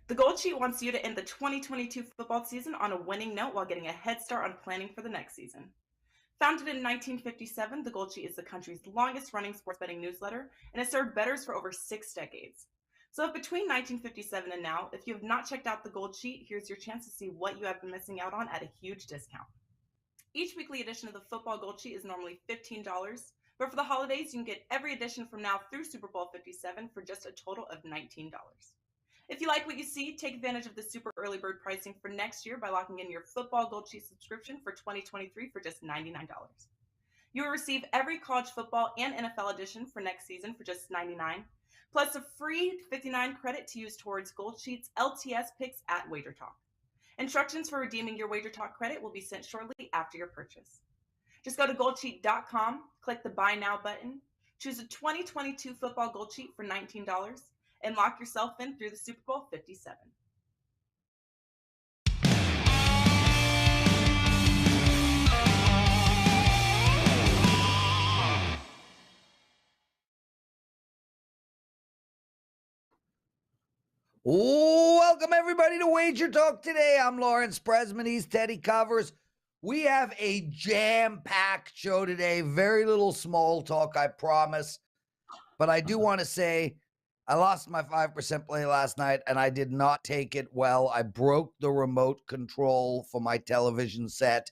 The Gold Sheet wants you to end the 2022 football season on a winning note while getting a head start on planning for the next season. Founded in 1957, the Gold Sheet is the country's longest running sports betting newsletter and has served bettors for over 6 decades. So if between 1957 and now, if you have not checked out the Gold Sheet, here's your chance to see what you have been missing out on at a huge discount. Each weekly edition of the Football Gold Sheet is normally $15, but for the holidays, you can get every edition from now through Super Bowl 57 for just a total of $19. If you like what you see, take advantage of the super early bird pricing for next year by locking in your Football Gold Sheet subscription for 2023 for just $99. You will receive every college football and NFL edition for next season for just $99, plus a free $59 credit to use towards Gold Sheet's LTS picks at WagerTalk. Instructions for redeeming your WagerTalk credit will be sent shortly after your purchase. Just go to goldsheet.com, click the Buy Now button, choose a 2022 Football Gold Sheet for $19, and lock yourself in through the Super Bowl 57. Welcome, everybody, to Wager Talk Today. I'm Lawrence Presman. He's Teddy Covers. We have a jam-packed show today. Very little small talk, I promise. But I do want to say I lost my 5% play last night, and I did not take it well. I broke the remote control for my television set.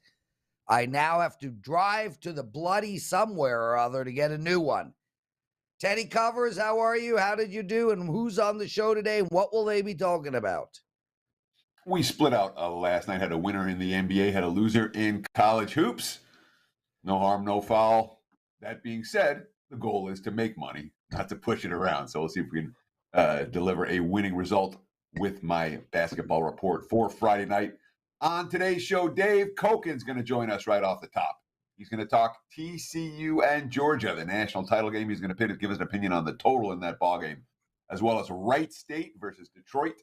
I now have to drive to the bloody somewhere or other to get a new one. Teddy Covers, how are you? How did you do? And who's on the show today? And what will they be talking about? We split out last night, had a winner in the NBA, had a loser in college hoops. No harm, no foul. That being said, the goal is to make money, not to push it around. So we'll see if we can deliver a winning result with my basketball report for Friday night. On today's show, Dave Cokin's going to join us right off the top. He's going to talk TCU and Georgia, the national title game. He's going to give us an opinion on the total in that ball game, as well as Wright State versus Detroit,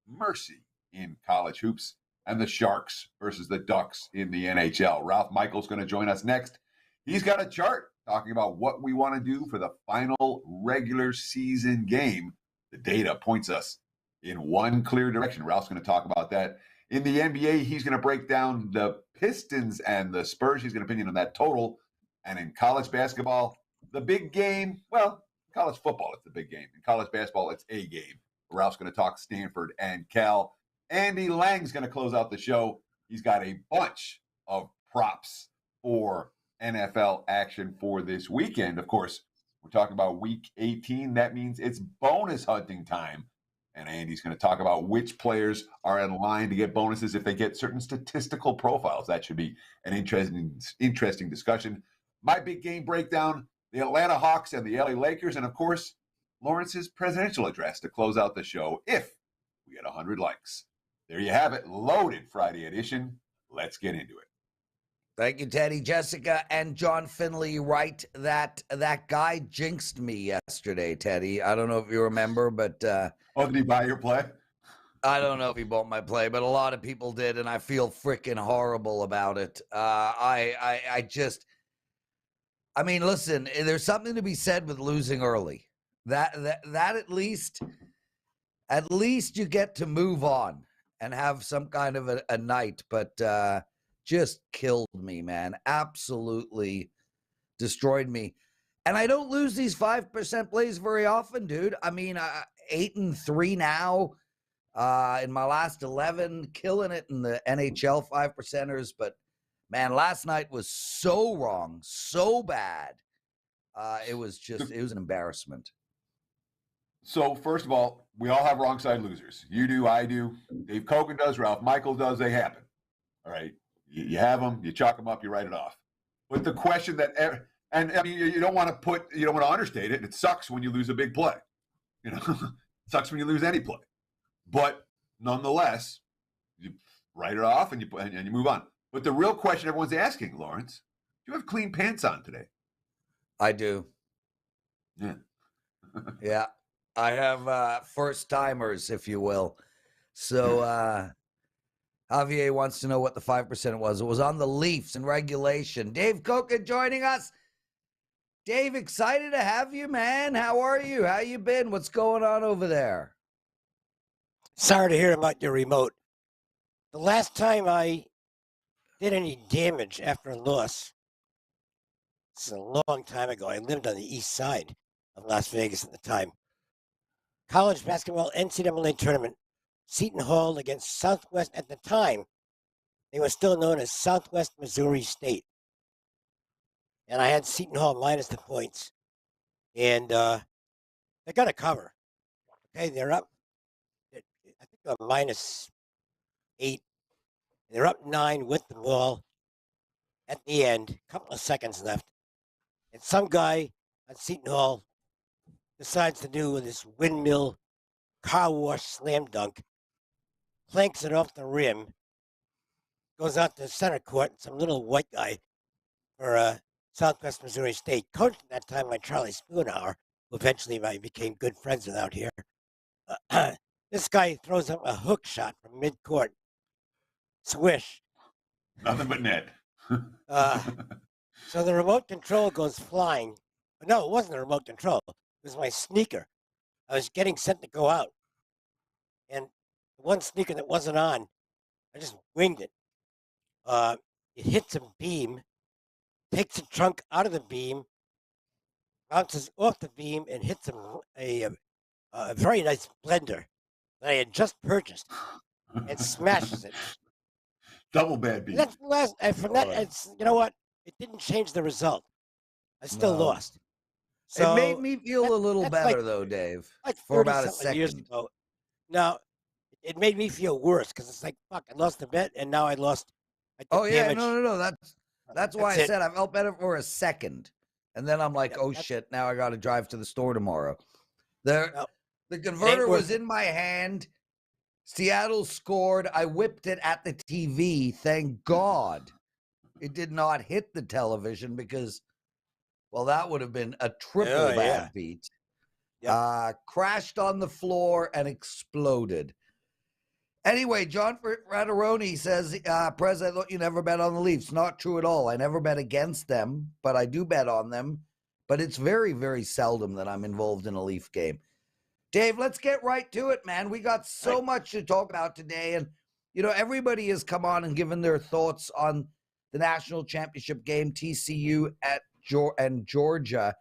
Mercy in college hoops, and the Sharks versus the Ducks in the NHL. Ralph Michael's going to join us next. He's got a chart talking about what we want to do for the final regular season game. The data points us in one clear direction. Ralph's going to talk about that. In the NBA, he's going to break down the Pistons and the Spurs. He's going to opinion on that total. And in college basketball, the big game, well, college football, it's the big game. In college basketball, it's a game. Ralph's going to talk Stanford and Cal. Andy Lang's going to close out the show. He's got a bunch of props for NFL action for this weekend. Of course, we're talking about week 18. That means it's bonus hunting time. And Andy's going to talk about which players are in line to get bonuses if they get certain statistical profiles. That should be an interesting discussion. My big game breakdown, the Atlanta Hawks and the LA Lakers, and of course, Lawrence's presidential address to close out the show if we get 100 likes. There you have it, loaded Friday edition. Let's get into it. Thank you, Teddy. Jessica and John Finley write that guy jinxed me yesterday, Teddy. I don't know if you remember, but did he buy your play? I don't know if he bought my play, but a lot of people did, and I feel freaking horrible about it. I mean, listen, there's something to be said with losing early. That at least you get to move on and have some kind of a night, but just killed me, man. Absolutely destroyed me. And I don't lose these 5% plays very often, dude. I mean, 8-3 now. In my last 11, killing it in the NHL 5%ers. But, man, last night was so wrong, so bad. It was an embarrassment. So, first of all, we all have wrong side losers. You do, I do. Dave Cokin does, Ralph Michael does. They happen. All right. You have them, you chalk them up, you write it off. But the question that, and I mean, you don't want to understate it. It sucks when you lose a big play. It sucks when you lose any play. But nonetheless, you write it off and you move on. But the real question everyone's asking, Lawrence, do you have clean pants on today? I do. Yeah. Yeah. I have first timers, if you will. So, Javier wants to know what the 5% was. It was on the Leafs in regulation. Dave Cokin joining us. Dave, excited to have you, man. How are you? How you been? What's going on over there? Sorry to hear about your remote. The last time I did any damage after a loss, this is a long time ago. I lived on the east side of Las Vegas at the time. College basketball NCAA tournament, Seton Hall against Southwest. At the time, they were still known as Southwest Missouri State. And I had Seton Hall minus the points. And they got a cover. Okay, they're up. I think they're -8. They're up 9 with the ball at the end. A couple of seconds left. And some guy at Seton Hall decides to do this windmill car wash slam dunk, planks it off the rim, goes out to center court, and some little white guy for Southwest Missouri State, coached at that time by Charlie Spoonhour, who eventually I became good friends with out here. This guy throws up a hook shot from midcourt. Swish. Nothing but net. So the remote control goes flying. No, it wasn't a remote control. It was my sneaker. I was getting set to go out. And the one sneaker that wasn't on, I just winged it. It hits a beam, takes the trunk out of the beam, bounces off the beam, and hits a very nice blender that I had just purchased and smashes it. Double bad beat. That's the last. And from that, it's, you know what? It didn't change the result. I still lost. So it made me feel a little better, though, Dave, like for about a 30-something years second. ago. Now, it made me feel worse because it's like, fuck, I lost a bet, and now I lost. Oh, yeah, damage. no. That's why I it. said I felt better for a second. And then I'm like, Yeah, oh, shit, now I got to drive to the store tomorrow. The It converter ain't was worth it. in my hand. Seattle scored. I whipped it at the TV. Thank God it did not hit the television because, well, that would have been a triple bad beat. Yep. Crashed on the floor and exploded. Anyway, John Frateroni says, Prez, I thought you never bet on the Leafs. Not true at all. I never bet against them, but I do bet on them. But it's very, very seldom that I'm involved in a Leaf game. Dave, let's get right to it, man. We got so much to talk about today. And, you know, everybody has come on and given their thoughts on the national championship game, TCU and Georgia.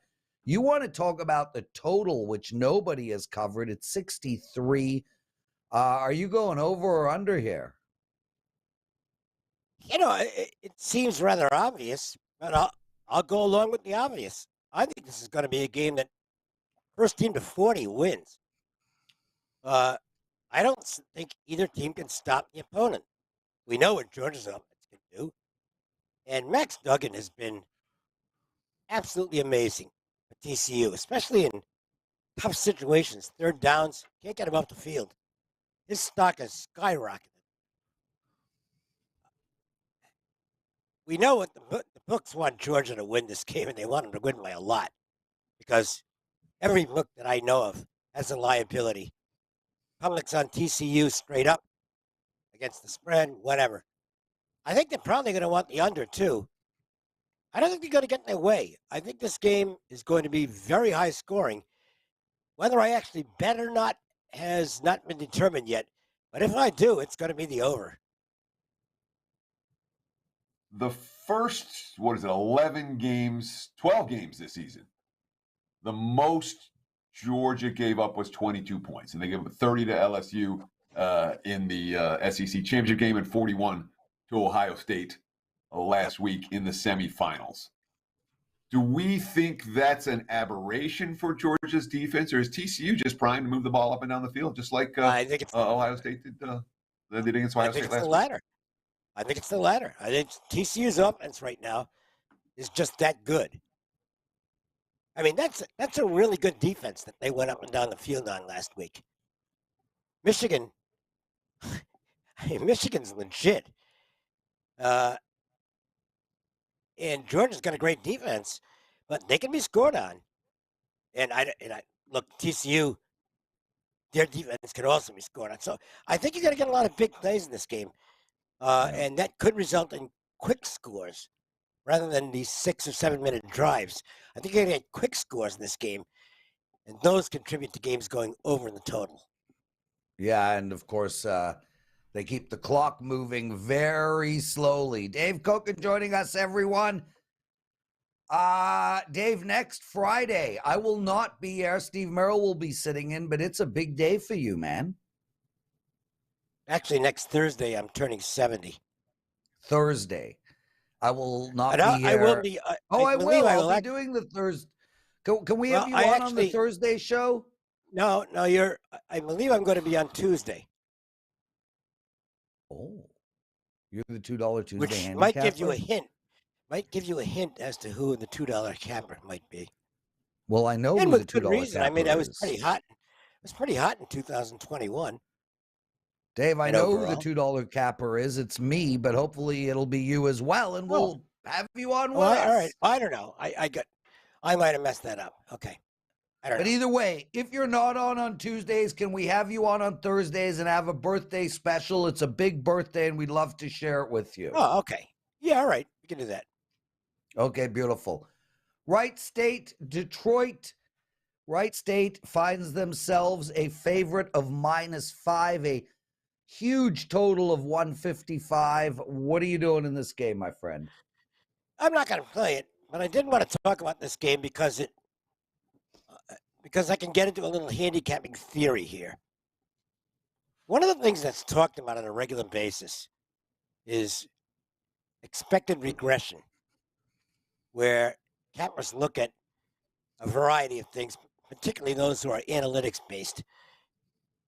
You want to talk about the total, which nobody has covered. It's 63. Are you going over or under here? You know, it seems rather obvious, but I'll go along with the obvious. I think this is going to be a game that first team to 40 wins. I don't think either team can stop the opponent. We know what Georgia's offense can do. And Max Duggan has been absolutely amazing for TCU, especially in tough situations, third downs, can't get him off the field. His stock has skyrocketed. We know what the books want Georgia to win this game, and they want them to win by a lot because every book that I know of has a liability. Public's on TCU straight up against the spread, whatever. I think they're probably going to want the under, too. I don't think they're going to get in their way. I think this game is going to be very high scoring. Whether I actually bet or not has not been determined yet. But if I do, it's going to be the over. The first, 11 games, 12 games this season, the most Georgia gave up was 22 points. And they gave up 30 to LSU in the SEC championship game and 41 to Ohio State last week in the semifinals. Do we think that's an aberration for Georgia's defense, or is TCU just primed to move the ball up and down the field, just like I think it's Ohio State did against Ohio State last week? I think it's the latter. I think TCU's offense right now is just that good. I mean, that's a really good defense that they went up and down the field on last week. Michigan's legit. And Georgia's got a great defense, but they can be scored on. And I look, TCU, their defense can also be scored on. So I think you're going to get a lot of big plays in this game. And that could result in quick scores rather than these 6 or 7 minute drives. I think you're going to get quick scores in this game, and those contribute to games going over in the total. Yeah, and of course, they keep the clock moving very slowly. Dave Cokin joining us, everyone. Dave, next Friday, I will not be here. Steve Merrill will be sitting in, but it's a big day for you, man. Actually, next Thursday, I'm turning 70. Thursday. I will not And be here. I will be. I believe will. I I'll be act- doing the Thursday. Can we Well, have you I on the actually- Thursday show? No, I believe I'm going to be on Tuesday, Oh, you're the $2 Tuesday which handicapper? might give you a hint. Might give you a hint as to who the $2 capper might be. Well, I know And who the with good $2 reason. I mean, capper I was is. pretty hot. It was pretty hot in 2021. Dave, I and know overall. who the $2 capper is. It's me, but hopefully it'll be you as well, and we'll have you on with us. All right. I don't know. I might have messed that up. Okay. I don't But know. either way, if you're not on Tuesdays, can we have you on Thursdays and have a birthday special? It's a big birthday, and we'd love to share it with you. Oh, okay. Yeah, all right. We can do that. Okay, beautiful. Wright State, Detroit. Wright State finds themselves a favorite of -5, a huge total of 155. What are you doing in this game, my friend? I'm not going to play it, but I did want to talk about this game because I can get into a little handicapping theory here. One of the things that's talked about on a regular basis is expected regression, where cappers look at a variety of things, particularly those who are analytics based,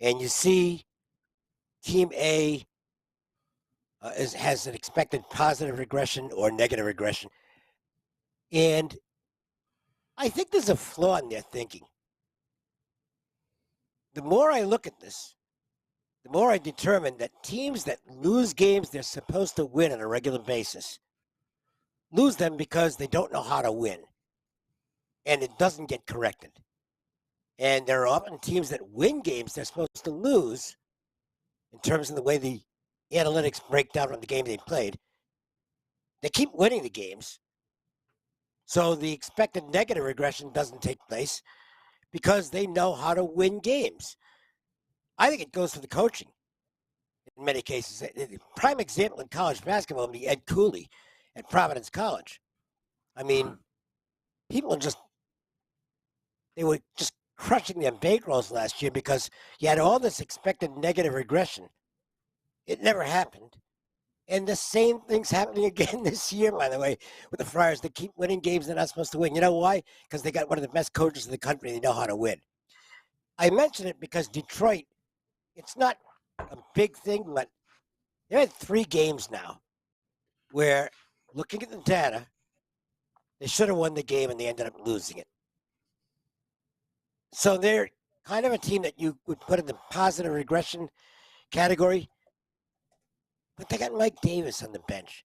and you see Team A has an expected positive regression or negative regression, and I think there's a flaw in their thinking. The more I look at this, the more I determine that teams that lose games they're supposed to win on a regular basis lose them because they don't know how to win. And it doesn't get corrected. And there are often teams that win games they're supposed to lose in terms of the way the analytics break down from the game they played. They keep winning the games. So the expected negative regression doesn't take place because they know how to win games. I think it goes for the coaching in many cases. The prime example in college basketball would be Ed Cooley at Providence College. I mean, they were just crushing their bankrolls last year because you had all this expected negative regression. It never happened. And the same thing's happening again this year, by the way, with the Friars. They keep winning games they're not supposed to win. You know why? Because they got one of the best coaches in the country. They know how to win. I mention it because Detroit, it's not a big thing, but they had 3 games now where, looking at the data, they should have won the game and they ended up losing it. So they're kind of a team that you would put in the positive regression category. But they got Mike Davis on the bench.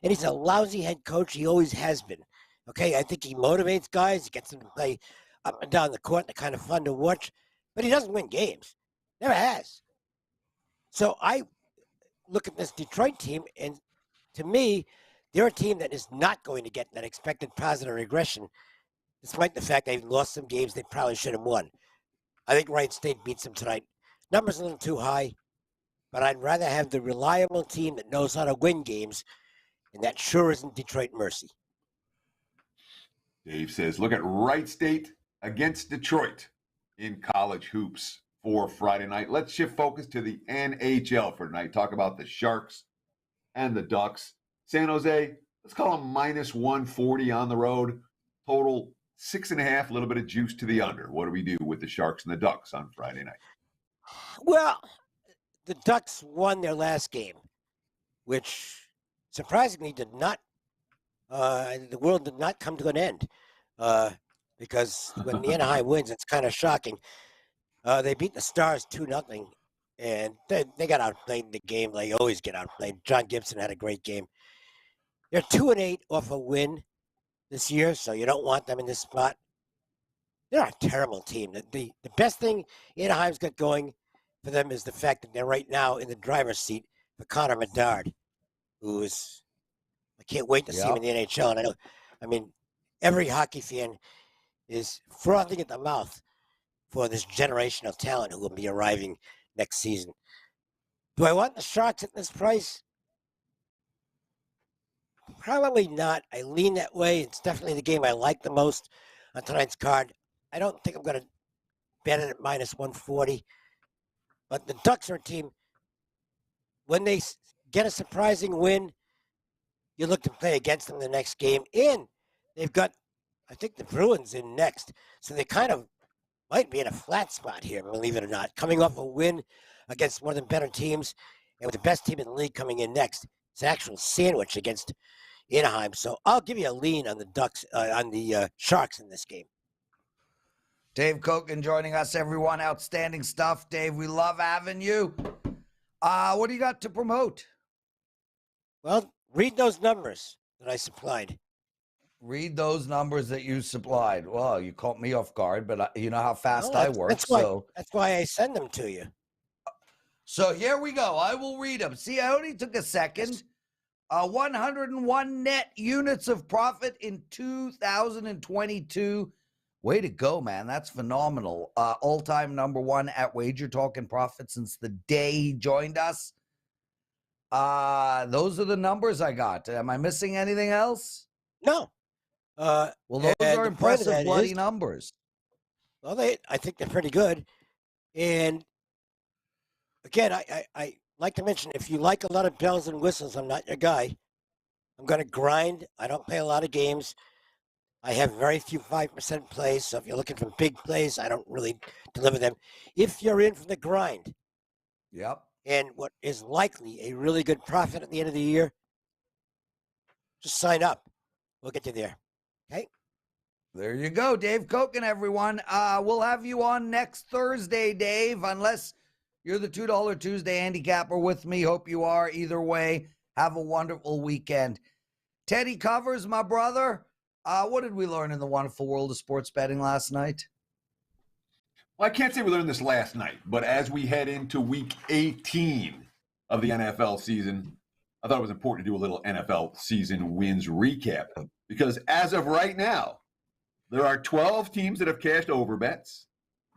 And he's a lousy head coach. He always has been. Okay, I think he motivates guys. He gets them to play up and down the court. They're kind of fun to watch. But he doesn't win games. Never has. So I look at this Detroit team, and to me, they're a team that is not going to get that expected positive regression, despite the fact they've lost some games they probably should have won. I think Wright State beats them tonight. Numbers a little too high, but I'd rather have the reliable team that knows how to win games, and that sure isn't Detroit Mercy. Dave says, look at Wright State against Detroit in college hoops for Friday night. Let's shift focus to the NHL for tonight. Talk about the Sharks and the Ducks. San Jose, let's call them -140 on the road. Total 6.5, a little bit of juice to the under. What do we do with the Sharks and the Ducks on Friday night? Well, the Ducks won their last game, which surprisingly did not, the world did not come to an end. Because when the Anaheim wins, it's kind of shocking. They beat the Stars 2-0, and they got outplayed in the game. They always get outplayed. John Gibson had a great game. They're 2-8 off a win this year, so you don't want them in this spot. They're a terrible team. The best thing Anaheim's got going for them is the fact that they're right now in the driver's seat for Connor Bedard, who is, I can't wait to see him in the NHL. And I mean, every hockey fan is frothing at the mouth for this generational talent who will be arriving next season. Do I want the Sharks at this price? Probably not. I lean that way. It's definitely the game I like the most on tonight's card. I don't think I'm going to bet it at minus 140. But the Ducks are a team, when they get a surprising win, you look to play against them the next game. And they've got, I think, the Bruins in next. So they kind of might be in a flat spot here, believe it or not. Coming off a win against one of the better teams, and with the best team in the league coming in next. It's an actual sandwich against Anaheim. So I'll give you a lean on the Ducks, on the Sharks in this game. Dave Cokin joining us, everyone. Outstanding stuff. Dave, we love having you. What do you got to promote? Well, read those numbers that I supplied. Read those numbers that you supplied. Well, you caught me off guard, but you know how fast I work. That's why I send them to you. So here we go. I will read them. See, I only took a second. 101 net units of profit in 2022. Way to go, man. That's phenomenal. All-time number one at WagerTalk in profit since the day he joined us. Those are the numbers I got. Am I missing anything else? No. Well, those are impressive bloody numbers. Well, I think they're pretty good. And again, I like to mention, if you like a lot of bells and whistles, I'm not your guy. I'm going to grind. I don't play a lot of games. I have very few 5% plays, so if you're looking for big plays, I don't really deliver them. If you're in for the grind, yep, and what is likely a really good profit at the end of the year, just sign up. We'll get you there. Okay? There you go, Dave Cokin, everyone. We'll have you on next Thursday, Dave, unless you're the $2 Tuesday handicapper with me. Hope you are. Either way, have a wonderful weekend. Teddy Covers, my brother. What did we learn in the wonderful world of sports betting last night? Well, I can't say we learned this last night, but as we head into week 18 of the NFL season, I thought it was important to do a little NFL season wins recap, because as of right now, there are 12 teams that have cashed over bets.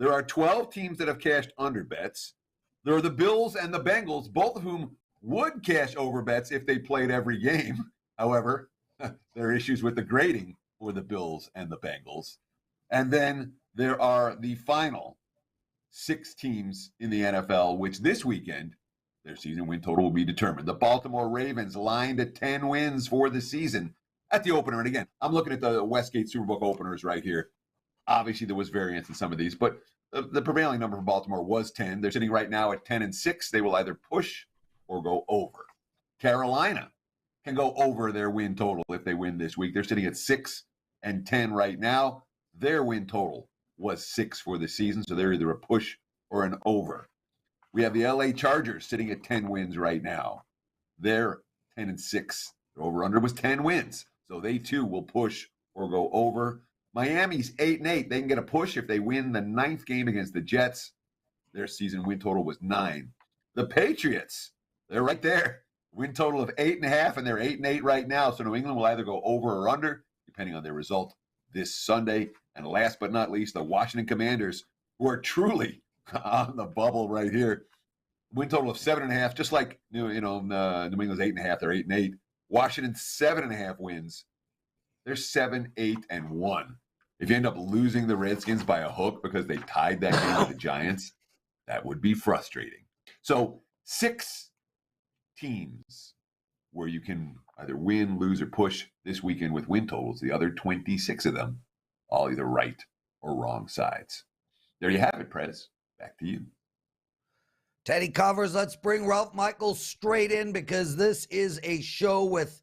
There are 12 teams that have cashed under bets. There are the Bills and the Bengals, both of whom would cash over bets if they played every game. However, there are issues with the grading for the Bills and the Bengals. And then there are the final 6 teams in the NFL, which this weekend, their season win total will be determined. The Baltimore Ravens lined at 10 wins for the season at the opener. And again, I'm looking at the Westgate Superbook openers right here. Obviously, there was variance in some of these, but the prevailing number for Baltimore was 10. They're sitting right now at 10-6. They will either push or go over. Carolina can go over their win total if they win this week. They're sitting at 6-10 right now. Their win total was 6 for the season, so they're either a push or an over. We have the LA Chargers sitting at 10 wins right now. They're 10-6. Their over-under was 10 wins, so they too will push or go over. Miami's 8-8. They can get a push if they win the 9th game against the Jets. Their season win total was 9. The Patriots, they're right there. Win total of 8.5, and they're 8-8 right now. So New England will either go over or under, depending on their result this Sunday. And last but not least, the Washington Commanders, who are truly on the bubble right here. Win total of 7.5, just like New England's 8.5. They're 8-8. Washington 7.5 wins. They're 7-8-1. If you end up losing the Redskins by a hook because they tied that game with the Giants, that would be frustrating. So 6 teams where you can either win, lose, or push this weekend with win totals. The other 26 of them, all either right or wrong sides. There you have it, Prez. Back to you. Teddy Covers, let's bring Ralph Michaels straight in, because this is a show with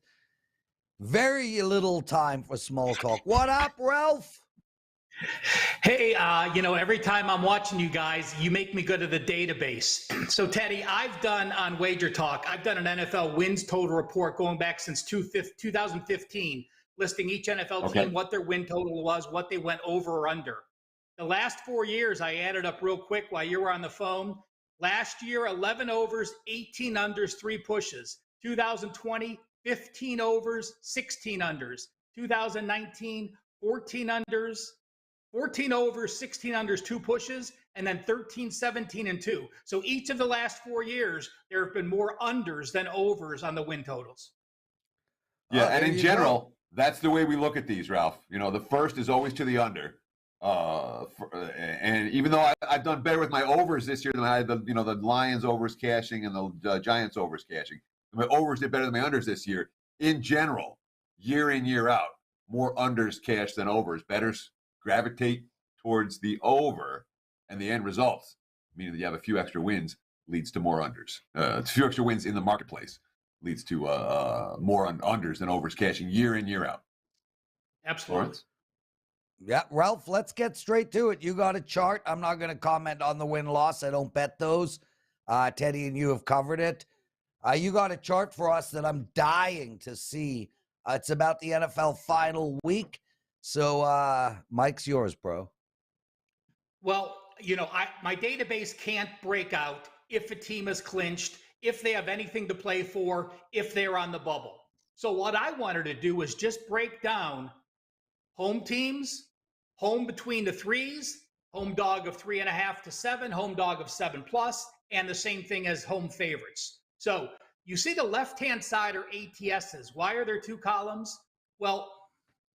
very little time for small talk. What up, Ralph? Hey, every time I'm watching you guys, you make me go to the database. So, Teddy, I've done on WagerTalk, I've done an NFL wins total report going back since 2015, listing each NFL team, what their win total was, what they went over or under. The last 4 years, I added up real quick while you were on the phone. Last year, 11 overs, 18 unders, 3 pushes. 2020, 15 overs, 16 unders. 2019, 14 unders, 14 overs, 16 unders, 2 pushes, and then 13, 17, and 2. So each of the last 4 years, there have been more unders than overs on the win totals. Yeah, Oh, and there in you general, go. that's the way we look at these, Ralph. You know, the first is always to the under. And even though I've done better with my overs this year than I had the Lions overs cashing and the Giants overs cashing. My overs did better than my unders this year. In general, year in, year out, more unders cash than overs. Bettors gravitate towards the over, and the end results, meaning that you have a few extra wins, leads to more unders. A few extra wins in the marketplace leads to more unders than overs cashing year in, year out. Absolutely. Lawrence? Yeah, Ralph, let's get straight to it. You got a chart. I'm not going to comment on the win-loss. I don't bet those. Teddy and you have covered it. You got a chart for us that I'm dying to see. It's about the NFL final week. So, Mike's yours, bro. Well, my database can't break out if a team is clinched, if they have anything to play for, if they're on the bubble. So what I wanted to do was just break down home teams, home between the threes, home dog of 3.5 to 7, home dog of 7+, and the same thing as home favorites. So you see the left-hand side are ATSs. Why are there 2 columns? Well,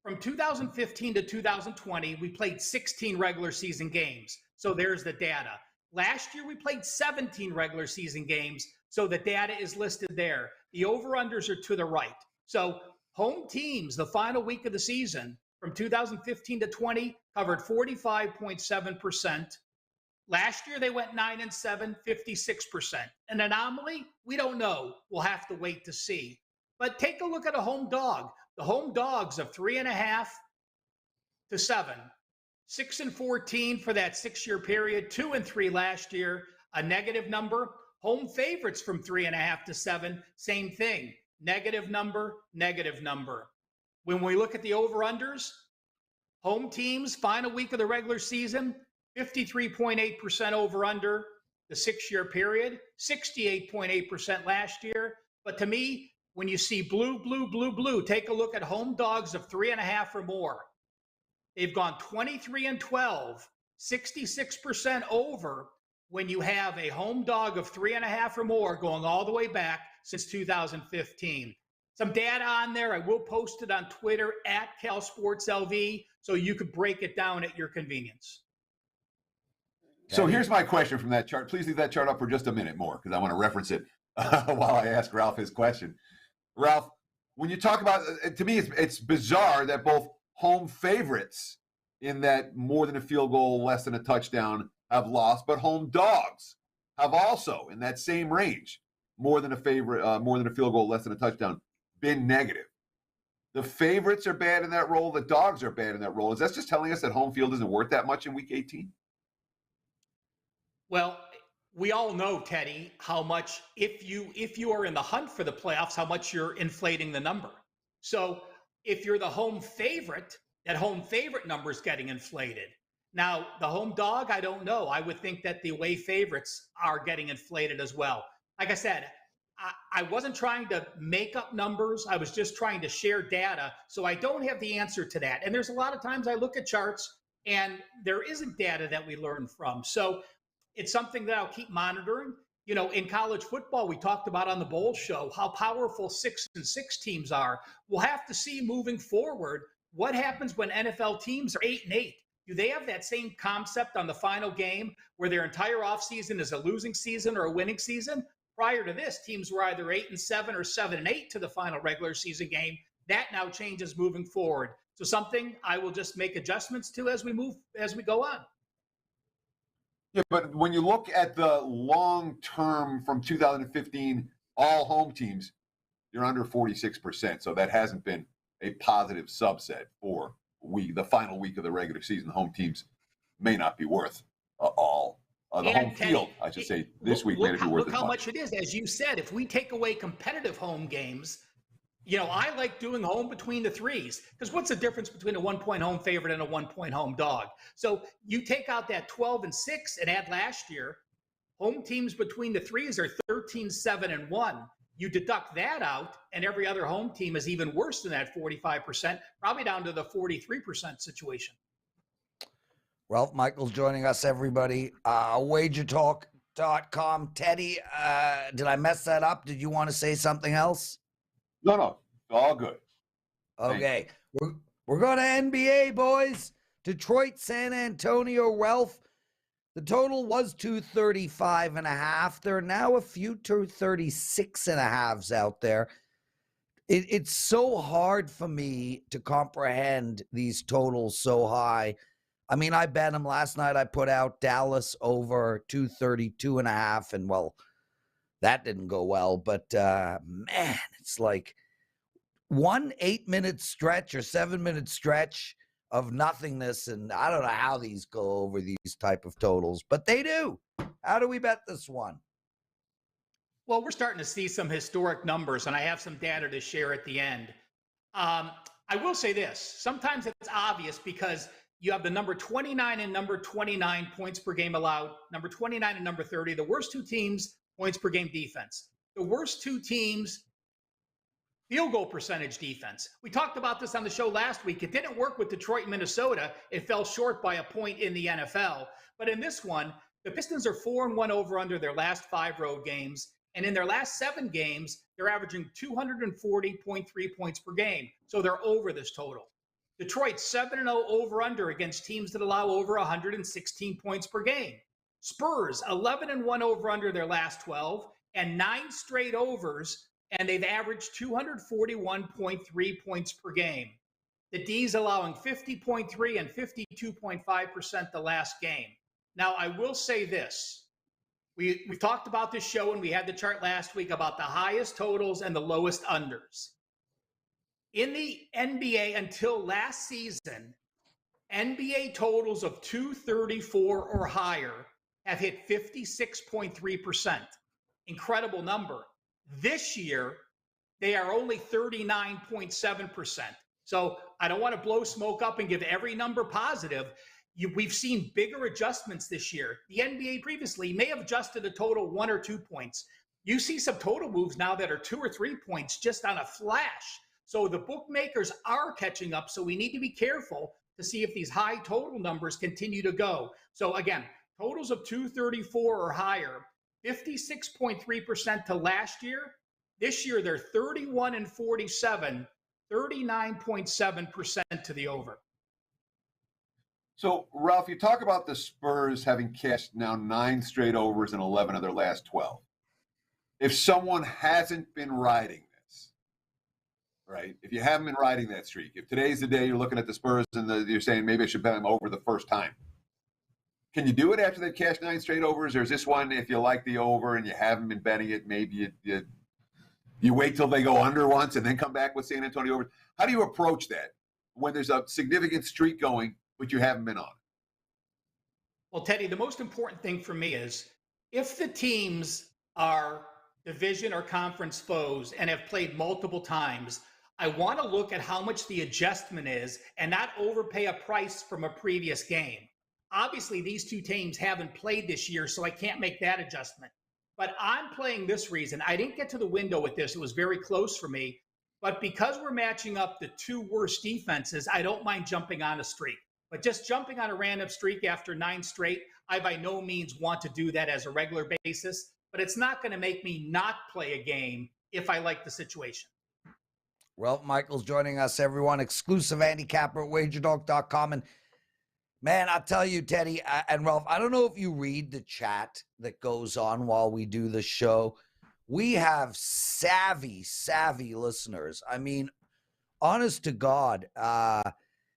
from 2015 to 2020, we played 16 regular season games. So there's the data. Last year, we played 17 regular season games. So the data is listed there. The over-unders are to the right. So home teams, the final week of the season, from 2015 to 20, covered 45.7%. Last year, they went 9-7, 56%. An anomaly? We don't know. We'll have to wait to see. But take a look at a home dog. The home dogs of 3.5 to 7, 6-14 for that 6-year period, 2-3 last year, a negative number. Home favorites from 3.5 to 7, same thing. Negative number, negative number. When we look at the over-unders, home teams, final week of the regular season, 53.8% over-under the 6-year period, 68.8% last year. But to me, when you see blue, blue, blue, blue, take a look at home dogs of 3.5 or more. They've gone 23-12, 66% over when you have a home dog of 3.5 or more going all the way back since 2015. Some data on there. I will post it on Twitter at CalSportsLV so you could break it down at your convenience. So here's my question from that chart. Please leave that chart up for just a minute more because I want to reference it while I ask Ralph his question. Ralph, when you talk about, to me, it's bizarre that both home favorites in that more than a field goal, less than a touchdown have lost, but home dogs have also in that same range, more than a field goal, less than a touchdown, been negative. The favorites are bad in that role. The dogs are bad in that role. Is that just telling us that home field isn't worth that much in week 18? Well, we all know, Teddy, how much if you are in the hunt for the playoffs, how much you're inflating the number. So if you're the home favorite, that home favorite number is getting inflated. Now, the home dog, I don't know. I would think that the away favorites are getting inflated as well. Like I said, I wasn't trying to make up numbers. I was just trying to share data. So I don't have the answer to that. And there's a lot of times I look at charts and there isn't data that we learn from. So it's something that I'll keep monitoring. You know, in college football, we talked about on the Bowl show how powerful 6-6 teams are. We'll have to see moving forward what happens when NFL teams are 8-8. Do they have that same concept on the final game where their entire offseason is a losing season or a winning season? Prior to this, teams were either 8-7 or 7-8 to the final regular season game. That now changes moving forward. So something I will just make adjustments to as we go on. Yeah, but when you look at the long term from 2015, all home teams, you're under 46%. So that hasn't been a positive subset for the final week of the regular season. The home teams may not be worth all. The home field, I should say, this week may not be worth Look how much it is. As you said, if we take away competitive home games, you know, I like doing home between the threes because what's the difference between a 1-point home favorite and a 1-point home dog? So you take out that 12-6 and add last year, home teams between the threes are 13-7-1. You deduct that out, and every other home team is even worse than that 45%, probably down to the 43% situation. Ralph Michaels joining us, everybody. WagerTalk.com. Teddy, did I mess that up? Did you want to say something else? No, all good. Okay. We're going to NBA, boys. Detroit, San Antonio, Ralph. The total was 235.5. There are now a few 236.5s out there. It's so hard for me to comprehend these totals so high. I mean, I bet them last night. I put out Dallas over 232.5, and well, that didn't go well. But man, it's like 1 8-minute stretch or 7-minute stretch of nothingness, and I don't know how these go over these type of totals, but they do. How do we bet this one? Well, we're starting to see some historic numbers, and I have some data to share at the end. I will say this. Sometimes it's obvious because you have the number 29 and number 29 points per game allowed, number 29 and number 30, the worst two teams, points per game defense. The worst two teams, field goal percentage defense. We talked about this on the show last week. It didn't work with Detroit and Minnesota. It fell short by a point in the NFL. But in this one, the Pistons are 4-1 over under their last 5 road games. And in their last 7 games, they're averaging 240.3 points per game. So they're over this total. Detroit 7-0 over under against teams that allow over 116 points per game. Spurs 11-1 over under their last 12 and 9 straight overs, and they've averaged 241.3 points per game. The D's allowing 50.3 and 52.5% the last game. Now, I will say this. We talked about this show, and we had the chart last week about the highest totals and the lowest unders. In the NBA until last season, NBA totals of 234 or higher have hit 56.3%. Incredible number. This year, they are only 39.7%. So I don't want to blow smoke up and give every number positive. We've seen bigger adjustments this year. The NBA previously may have adjusted a total 1 or 2 points. You see some total moves now that are 2 or 3 points just on a flash. So the bookmakers are catching up. So we need to be careful to see if these high total numbers continue to go. So again, totals of 234 or higher, 56.3% to last year. This year, they're 31-47, 39.7% to the over. So, Ralph, you talk about the Spurs having cashed now 9 straight overs in 11 of their last 12. If someone hasn't been riding this, right, if you haven't been riding that streak, if today's the day you're looking at the Spurs and you're saying maybe I should bet them over the first time, can you do it after they've cashed 9 straight overs? Or is this one, if you like the over and you haven't been betting it, maybe you wait till they go under once and then come back with San Antonio over? How do you approach that when there's a significant streak going, but you haven't been on? Well, Teddy, the most important thing for me is if the teams are division or conference foes and have played multiple times, I want to look at how much the adjustment is and not overpay a price from a previous game. Obviously, these two teams haven't played this year, so I can't make that adjustment. But I'm playing this reason. I didn't get to the window with this. It was very close for me. But because we're matching up the 2 worst defenses, I don't mind jumping on a streak. But just jumping on a random streak after 9 straight, I by no means want to do that as a regular basis. But it's not going to make me not play a game if I like the situation. Ralph Michaels joining us, everyone. Exclusive handicapper at WagerTalk.com. And man, I'll tell you, Teddy and Ralph, I don't know if you read the chat that goes on while we do the show. We have savvy listeners. I mean, honest to God,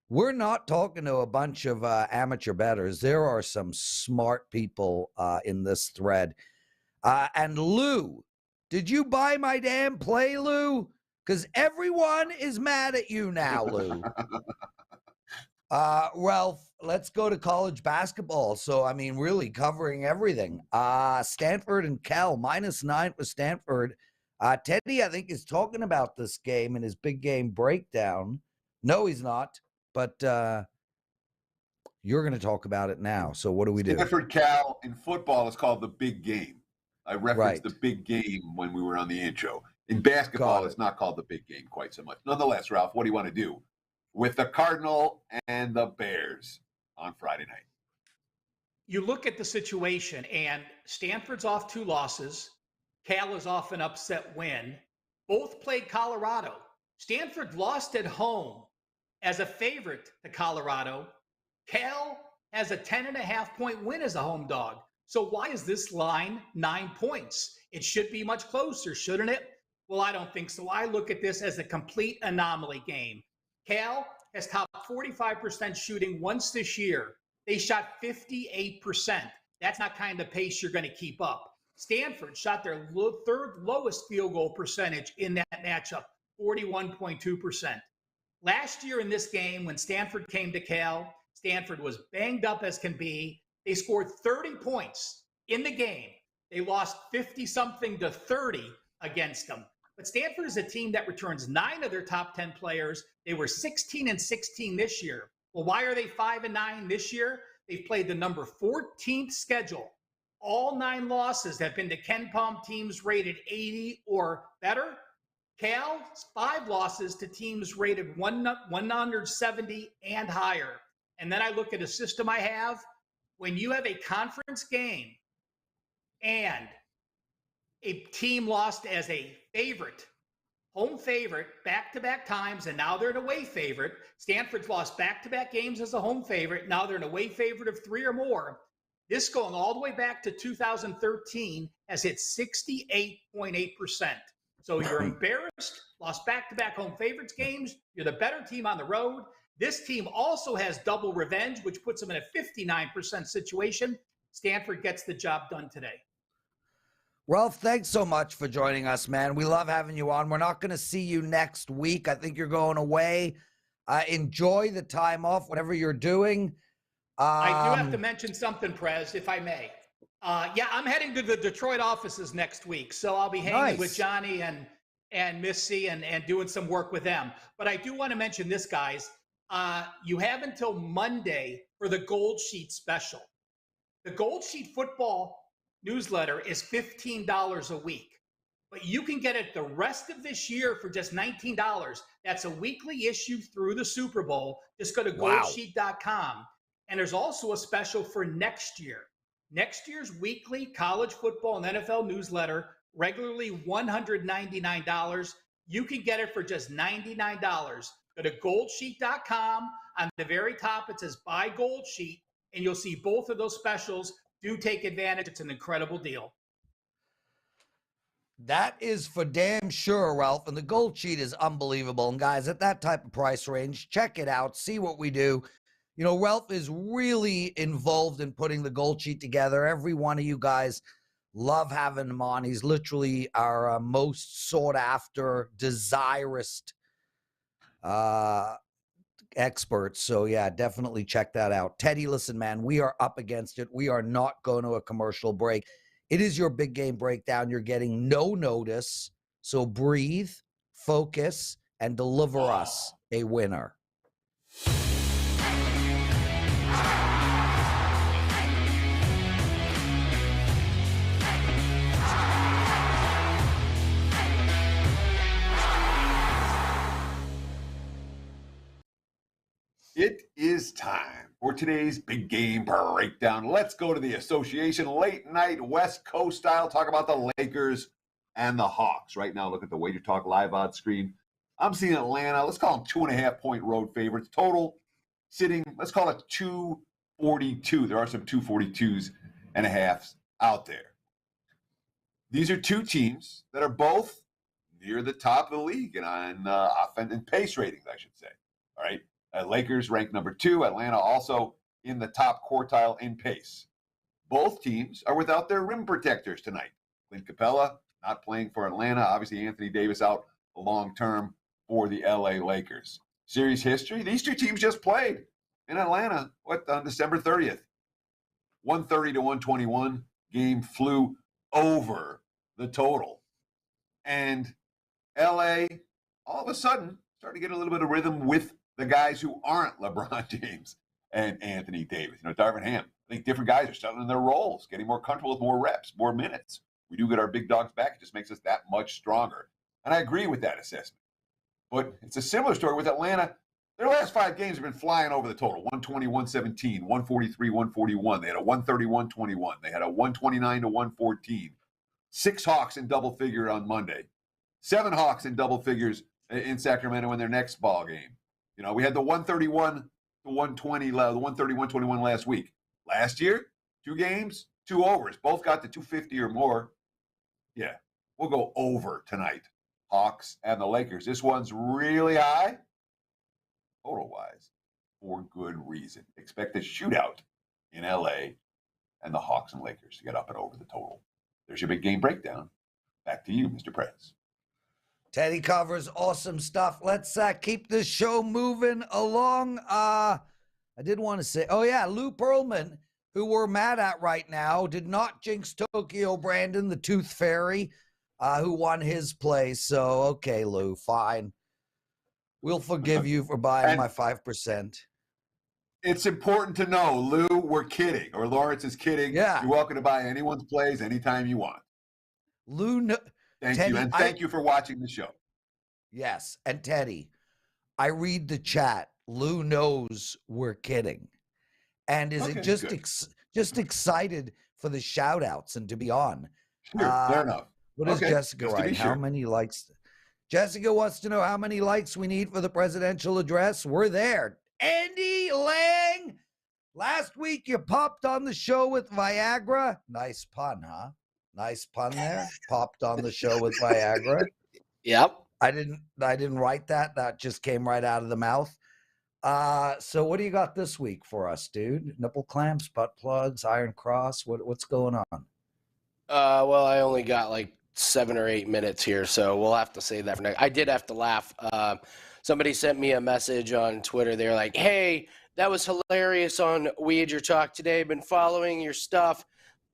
we're not talking to a bunch of amateur bettors. There are some smart people in this thread. And Lou, did you buy my damn play, Lou? Because everyone is mad at you now, Lou. Ralph, let's go to college basketball. So, I mean, really covering everything. Stanford and Cal, -9 with Stanford. Teddy, I think, is talking about this game in his big game breakdown. No, he's not. But you're going to talk about it now. So what do we do? Stanford Cal in football is called the big game. I referenced the big game when we were on the intro. In basketball, it's not called the big game quite so much. Nonetheless, Ralph, what do you want to do with the Cardinal and the Bears on Friday night? you look at the situation, and Stanford's off 2 losses. Cal is off an upset win. Both played Colorado. Stanford lost at home as a favorite to Colorado. Cal has a 10.5-point win as a home dog. So why is this line 9 points? It should be much closer, shouldn't it? Well, I don't think so. I look at this as a complete anomaly game. Cal has topped 45% shooting once this year. They shot 58%. That's not kind of pace you're going to keep up. Stanford shot their third lowest field goal percentage in that matchup, 41.2%. Last year in this game, when Stanford came to Cal, Stanford was banged up as can be. They scored 30 points in the game. They lost 50-something to 30 against them. But Stanford is a team that returns 9 of their top 10 players. They were 16-16 this year. Well, why are they 5-9 this year? They've played the number 14th schedule. All 9 losses have been to Ken Palm teams rated 80 or better. Cal's 5 losses to teams rated 170 and higher. And then I look at a system I have. When you have a conference game and a team lost as a favorite, home favorite, back-to-back times, and now they're an away favorite. Stanford's lost back-to-back games as a home favorite. Now they're an away favorite of 3 or more. This, going all the way back to 2013, has hit 68.8%. So you're embarrassed, lost back-to-back home favorites games. You're the better team on the road. This team also has double revenge, which puts them in a 59% situation. Stanford gets the job done today. Ralph, thanks so much for joining us, man. We love having you on. We're not going to see you next week. I think you're going away. Enjoy the time off, whatever you're doing. I do have to mention something, Prez, if I may. Yeah, I'm heading to the Detroit offices next week, so I'll be hanging with Johnny and Missy and doing some work with them. But I do want to mention this, guys. You have until Monday for the Gold Sheet special. The Gold Sheet football newsletter is $15 a week, but you can get it the rest of this year for just $19. That's a weekly issue through the Super Bowl. Just go to goldsheet.com. And there's also a special for next year. Next year's weekly college football and NFL newsletter, regularly $199. You can get it for just $99. Go to goldsheet.com. On the very top, it says Buy Gold Sheet, and you'll see both of those specials. Do take advantage. It's an incredible deal. That is for damn sure, Ralph. And the Gold Sheet is unbelievable. And guys, at that type of price range, check it out. See what we do. You know, Ralph is really involved in putting the Gold Sheet together. Every one of you guys love having him on. He's literally our most sought after, desirous experts. So yeah, definitely check that out. Teddy, listen, man, we are up against it. We are not going to a commercial break. It is your big game breakdown. You're getting no notice. So breathe, focus, and deliver us a winner. It is time for today's big game breakdown. Let's go to the association late night West Coast style. Talk about the Lakers and the Hawks. Right now, look at the WagerTalk live odds screen. I'm seeing Atlanta. Let's call them 2.5-point road favorites. Total sitting, let's call it 242. There are some 242s and a halves out there. These are two teams that are both near the top of the league and on offense and pace ratings, I should say. All right. Lakers ranked number 2. Atlanta also in the top quartile in pace. Both teams are without their rim protectors tonight. Clint Capella not playing for Atlanta. Obviously, Anthony Davis out long-term for the LA Lakers. Series history, these two teams just played in Atlanta on December 30th. 130 to 121. Game flew over the total. And LA, all of a sudden, started to get a little bit of rhythm with the guys who aren't LeBron James and Anthony Davis. You know, Darvin Ham. I think different guys are settling in their roles, getting more comfortable with more reps, more minutes. We do get our big dogs back. It just makes us that much stronger. And I agree with that assessment. But it's a similar story with Atlanta. Their last 5 games have been flying over the total. 120, 117, 143, 141. They had a 131, 21. They had a 129 to 114. 6 Hawks in double figure on Monday. 7 Hawks in double figures in Sacramento in their next ball game. You know, we had the 131 to 120, the 131-21 last week. Last year, 2 games, 2 overs. Both got to 250 or more. Yeah, we'll go over tonight. Hawks and the Lakers. This one's really high, total-wise, for good reason. Expect a shootout in L.A. and the Hawks and Lakers to get up and over the total. There's your big game breakdown. Back to you, Mr. Prez. Teddy covers awesome stuff. Let's keep this show moving along. I did want to say, oh yeah, Lou Pearlman, who we're mad at right now, did not jinx Tokyo Brandon, the Tooth Fairy, who won his play. So, okay, Lou, fine. We'll forgive you for buying my 5%. It's important to know, Lou, we're kidding, or Lawrence is kidding. Yeah. You're welcome to buy anyone's plays anytime you want. Lou, Thank Teddy, you, and thank you for watching the show. Yes, and Teddy, I read the chat. Lou knows we're kidding. And is it just excited for the shout outs and to be on? Sure, fair enough. What does Jessica write? Sure. How many likes? Jessica wants to know how many likes we need for the presidential address. We're there. Andy Lang, last week you popped on the show with Viagra. Nice pun, huh? Nice pun there. Popped on the show with Viagra. Yep. I didn't write that. That just came right out of the mouth. So what do you got this week for us, dude? Nipple clamps, butt plugs, iron cross. What's going on? Well, I only got like 7 or 8 minutes here, so we'll have to save that for next. I did have to laugh. Somebody sent me a message on Twitter. They're like, "Hey, that was hilarious on WagerTalk Today. Been following your stuff.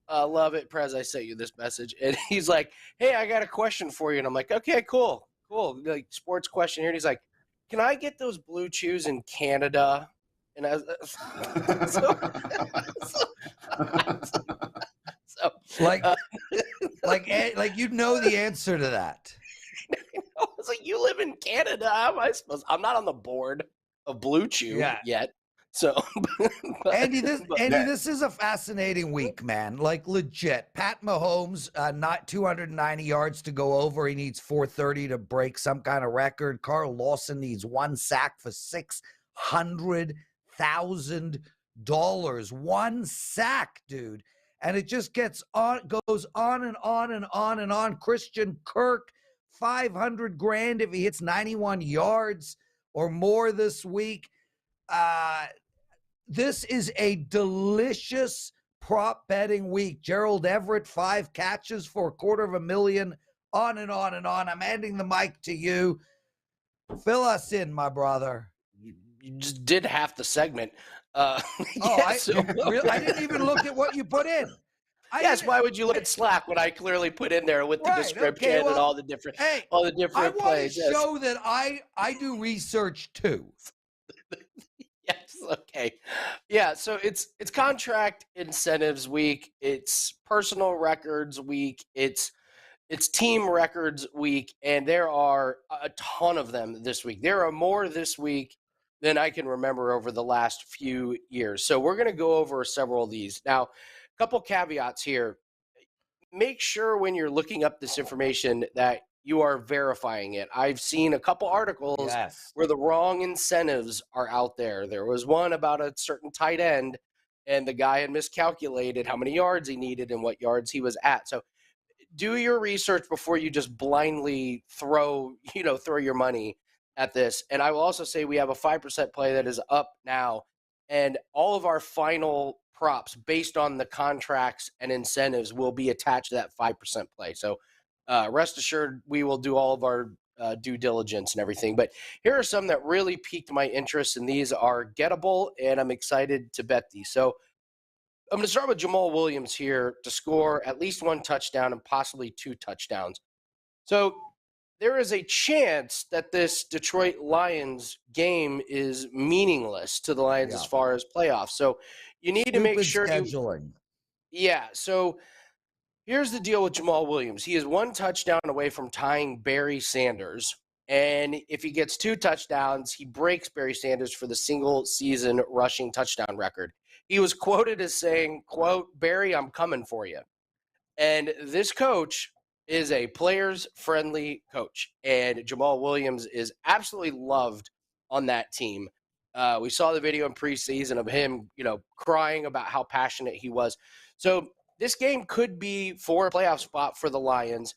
Love it, Prez. I sent you this message." And he's like, "Hey, I got a question for you." And I'm like, "Okay, cool. Like sports question here." And he's like, "Can I get those Blue Chews in Canada?" And I was like you know the answer to that. I was like, "You live in Canada? I'm not on the board of Blue Chew yet." So, Andy, this is a fascinating week, man. Like legit. Pat Mahomes, not 290 yards to go over. He needs 430 to break some kind of record. Carl Lawson needs 1 sack for $600,000. 1 sack, dude. And it just goes on and on and on and on. Christian Kirk, $500,000 if he hits 91 yards or more this week. This is a delicious prop betting week. Gerald Everett, 5 catches for $250,000. On and on and on. I'm handing the mic to you. Fill us in, my brother. You just did half the segment. I didn't even look at what you put in. Why would you look at Slack when I clearly put in there with the description and all the different plays? I want to show that I do research too. Yes. Okay. Yeah. So it's contract incentives week. It's personal records week. It's team records week, and there are a ton of them this week. There are more this week than I can remember over the last few years. So we're going to go over several of these. Now, a couple caveats here. Make sure when you're looking up this information that you are verifying it. I've seen a couple articles where the wrong incentives are out there. There was one about a certain tight end, and the guy had miscalculated how many yards he needed and what yards he was at. So do your research before you just blindly throw your money at this. And I will also say we have a 5% play that is up now, and all of our final props based on the contracts and incentives will be attached to that 5% play. So rest assured, we will do all of our due diligence and everything. But here are some that really piqued my interest, and these are gettable, and I'm excited to bet these. So I'm going to start with Jamal Williams here to score at least 1 touchdown and possibly 2 touchdowns. So there is a chance that this Detroit Lions game is meaningless to the Lions as far as playoffs. So you need to make sure scheduling. So here's the deal with Jamal Williams. He is 1 touchdown away from tying Barry Sanders And if he gets 2 touchdowns, he breaks Barry Sanders for the single season rushing touchdown record. He was quoted as saying, quote, "Barry, I'm coming for you." And this coach is a players-friendly coach. And Jamal Williams is absolutely loved on that team. We saw the video in preseason of him, crying about how passionate he was. So this game could be for a playoff spot for the Lions.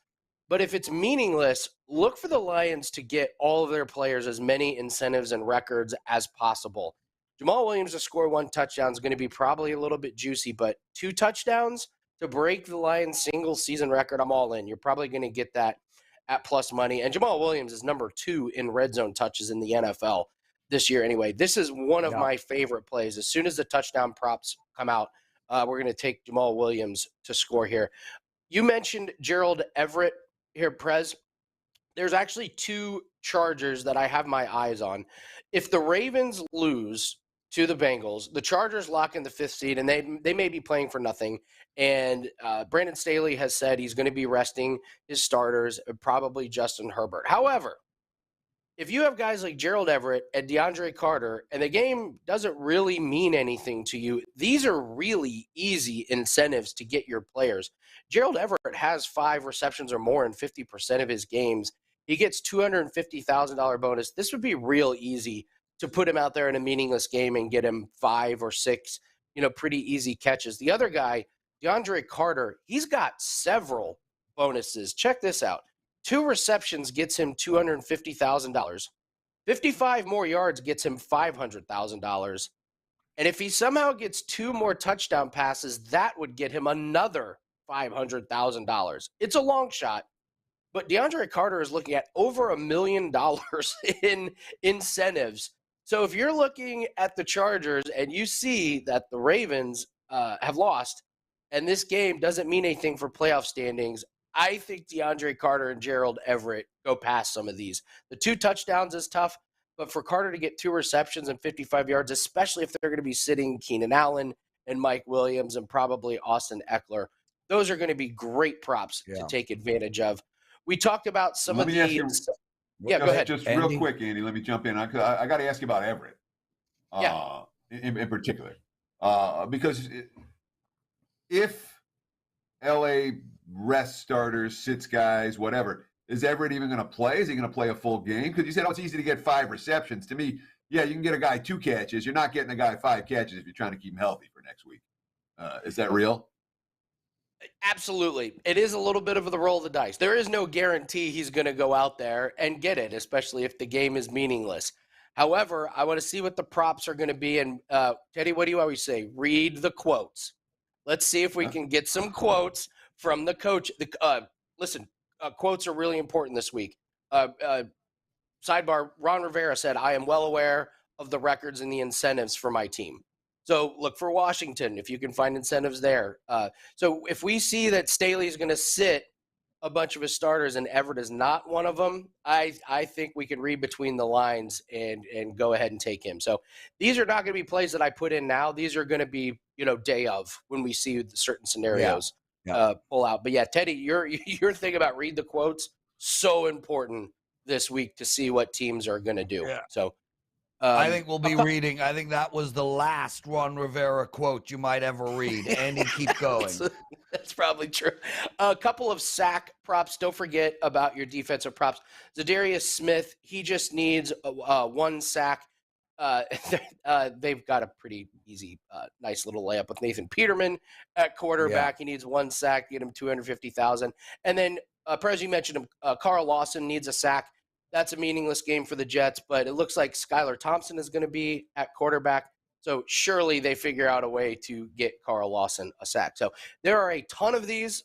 But if it's meaningless, look for the Lions to get all of their players as many incentives and records as possible. Jamal Williams to score 1 touchdown is going to be probably a little bit juicy, but 2 touchdowns to break the Lions' single season record, I'm all in. You're probably going to get that at plus money. And Jamal Williams is number 2 in red zone touches in the NFL this year anyway. This is one of my favorite plays. As soon as the touchdown props come out, we're going to take Jamal Williams to score here. You mentioned Gerald Everett here, Prez. There's actually 2 Chargers that I have my eyes on. If the Ravens lose to the Bengals, the Chargers lock in the 5th seed, and they may be playing for nothing. And Brandon Staley has said he's going to be resting his starters, probably Justin Herbert. However, if you have guys like Gerald Everett and DeAndre Carter, and the game doesn't really mean anything to you, these are really easy incentives to get your players. Gerald Everett has 5 receptions or more in 50% of his games. He gets $250,000 bonus. This would be real easy to put him out there in a meaningless game and get him 5 or 6, pretty easy catches. The other guy, DeAndre Carter, he's got several bonuses. Check this out. 2 receptions gets him $250,000. 55 more yards gets him $500,000. And if he somehow gets 2 more touchdown passes, that would get him another $500,000. It's a long shot, but DeAndre Carter is looking at over $1 million in incentives. So if you're looking at the Chargers and you see that the Ravens have lost, and this game doesn't mean anything for playoff standings, I think DeAndre Carter and Gerald Everett go past some of these. The 2 touchdowns is tough, but for Carter to get 2 receptions and 55 yards, especially if they're going to be sitting Keenan Allen and Mike Williams and probably Austin Eckler, those are going to be great props to take advantage of. We talked about some of the. Go ahead. Just Andy? real quick, Andy. Let me jump in. I got to ask you about Everett, in particular, because if LA rests starters, sits guys, whatever, is Everett even going to play? Is he going to play a full game? Because you said, it's easy to get 5 receptions. To me, you can get a guy 2 catches. You're not getting a guy 5 catches if you're trying to keep him healthy for next week. Is that real? Absolutely. It is a little bit of the roll of the dice. There is no guarantee he's going to go out there and get it, especially if the game is meaningless. However, I want to see what the props are going to be. And Teddy, what do you always say? Read the quotes. Let's see if we can get some quotes from the coach. Listen, quotes are really important this week. Sidebar, Ron Rivera said, "I am well aware of the records and the incentives for my team." So look for Washington if you can find incentives there. So if we see that Staley is going to sit a bunch of his starters and Everett is not one of them, I think we can read between the lines and go ahead and take him. So these are not going to be plays that I put in now. These are going to be, day of when we see certain scenarios pull out. But yeah, Teddy, your thing about read the quotes, so important this week to see what teams are going to do. Yeah. So I think we'll be reading. I think that was the last Ron Rivera quote you might ever read. Andy, keep going. That's probably true. A couple of sack props. Don't forget about your defensive props. Zadarius Smith, he just needs 1 sack. They've got a pretty easy, nice little layup with Nathan Peterman at quarterback. He needs 1 sack, get him $250,000. And then, Prez, you mentioned him. Carl Lawson needs a sack. That's a meaningless game for the Jets, but it looks like Skylar Thompson is going to be at quarterback. So surely they figure out a way to get Carl Lawson a sack. So there are a ton of these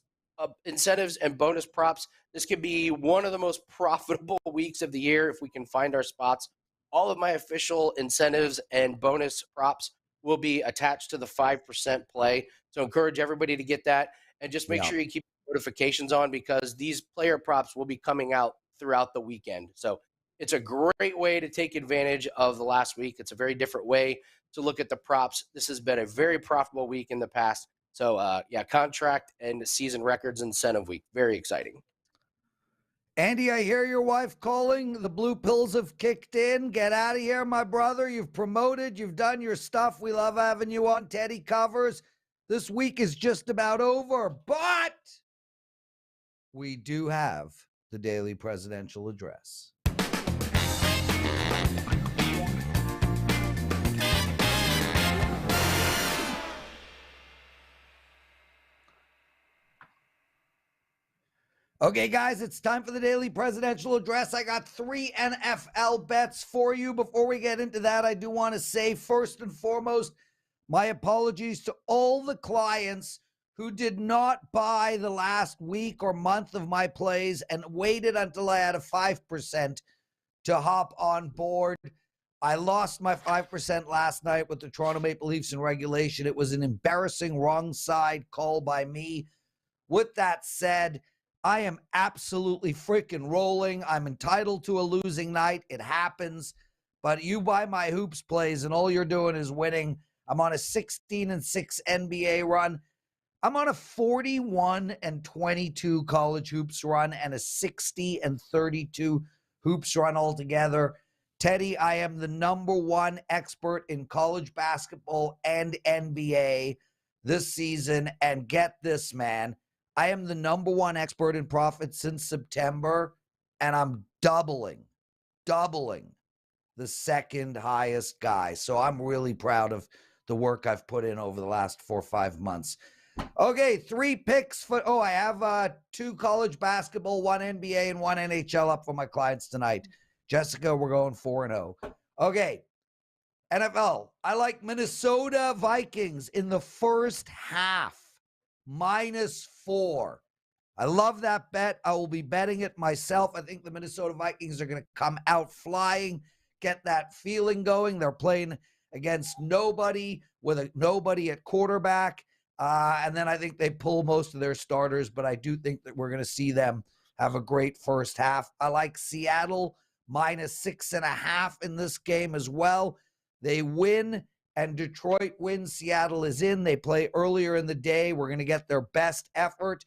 incentives and bonus props. This could be one of the most profitable weeks of the year if we can find our spots. All of my official incentives and bonus props will be attached to the 5% play. So encourage everybody to get that. And just make sure you keep notifications on, because these player props will be coming out throughout the weekend. So it's a great way to take advantage of the last week. It's a very different way to look at the props. This has been a very profitable week in the past. So contract and season records incentive week. Very exciting. Andy, I hear your wife calling. The blue pills have kicked in. Get out of here, my brother. You've promoted. You've done your stuff. We love having you on Teddy Covers. This week is just about over, but we do have the daily presidential address. Okay, guys, it's time for the daily presidential address. I got 3 NFL bets for you. Before we get into that, I do want to say, first and foremost, my apologies to all the clients who did not buy the last week or month of my plays and waited until I had a 5% to hop on board. I lost my 5% last night with the Toronto Maple Leafs in regulation. It was an embarrassing wrong side call by me. With that said, I am absolutely freaking rolling. I'm entitled to a losing night. It happens. But you buy my hoops plays and all you're doing is winning. I'm on a 16-6 NBA run. I'm on a 41-22 college hoops run and a 60-32 hoops run altogether. Teddy, I am the #1 expert in college basketball and NBA this season. And get this, man. I am the #1 expert in profit since September, and I'm doubling the second highest guy. So I'm really proud of the work I've put in over the last 4 or 5 months. Okay, 3 picks for, I have 2 college basketball, 1 NBA, and 1 NHL up for my clients tonight. Jessica, we're going 4-0. Okay, NFL. I like Minnesota Vikings in the first half. -4. I love that bet. I will be betting it myself. I think the Minnesota Vikings are going to come out flying, get that feeling going. They're playing against nobody with a nobody at quarterback. And then I think they pull most of their starters, but I do think that we're going to see them have a great first half. I like Seattle -6.5 in this game as well. They win and Detroit wins. Seattle is in. They play earlier in the day. We're going to get their best effort.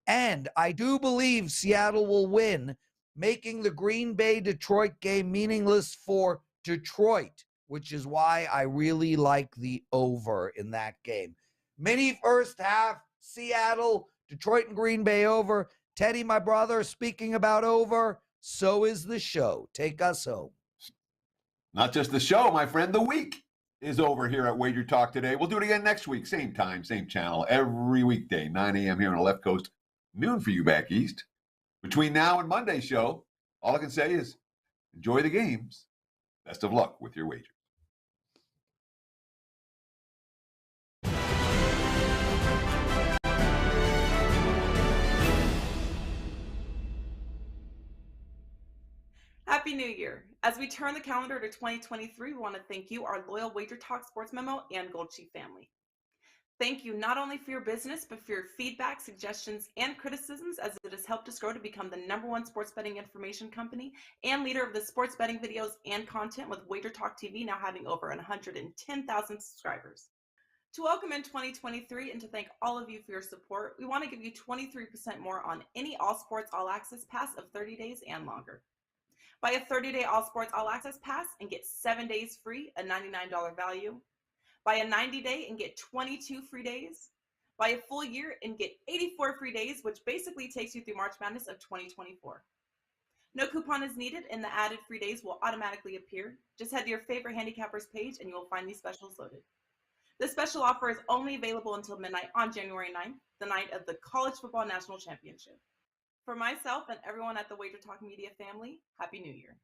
And I do believe Seattle will win, making the Green Bay-Detroit game meaningless for Detroit, which is why I really like the over in that game. Mini first half, Seattle, Detroit and Green Bay over. Teddy, my brother, speaking about over, so is the show. Take us home. Not just the show, my friend, the week is over here at WagerTalk Today. We'll do it again next week, same time, same channel, every weekday, 9 a.m. here on the left coast, noon for you back east. Between now and Monday's show, all I can say is enjoy the games. Best of luck with your wager. Happy New Year. As we turn the calendar to 2023, we want to thank you, our loyal WagerTalk Sports Memo and Gold Sheet family. Thank you not only for your business, but for your feedback, suggestions, and criticisms, as it has helped us grow to become the #1 sports betting information company and leader of the sports betting videos and content, with WagerTalk TV now having over 110,000 subscribers. To welcome in 2023 and to thank all of you for your support, we want to give you 23% more on any All Sports All Access pass of 30 days and longer. Buy a 30-day All Sports All Access pass and get 7 days free, a $99 value. Buy a 90-day and get 22 free days. Buy a full year and get 84 free days, which basically takes you through March Madness of 2024. No coupon is needed, and the added free days will automatically appear. Just head to your favorite handicappers page and you will find these specials loaded. This special offer is only available until midnight on January 9th, the night of the College Football National Championship. For myself and everyone at the WagerTalk Media family, Happy New Year.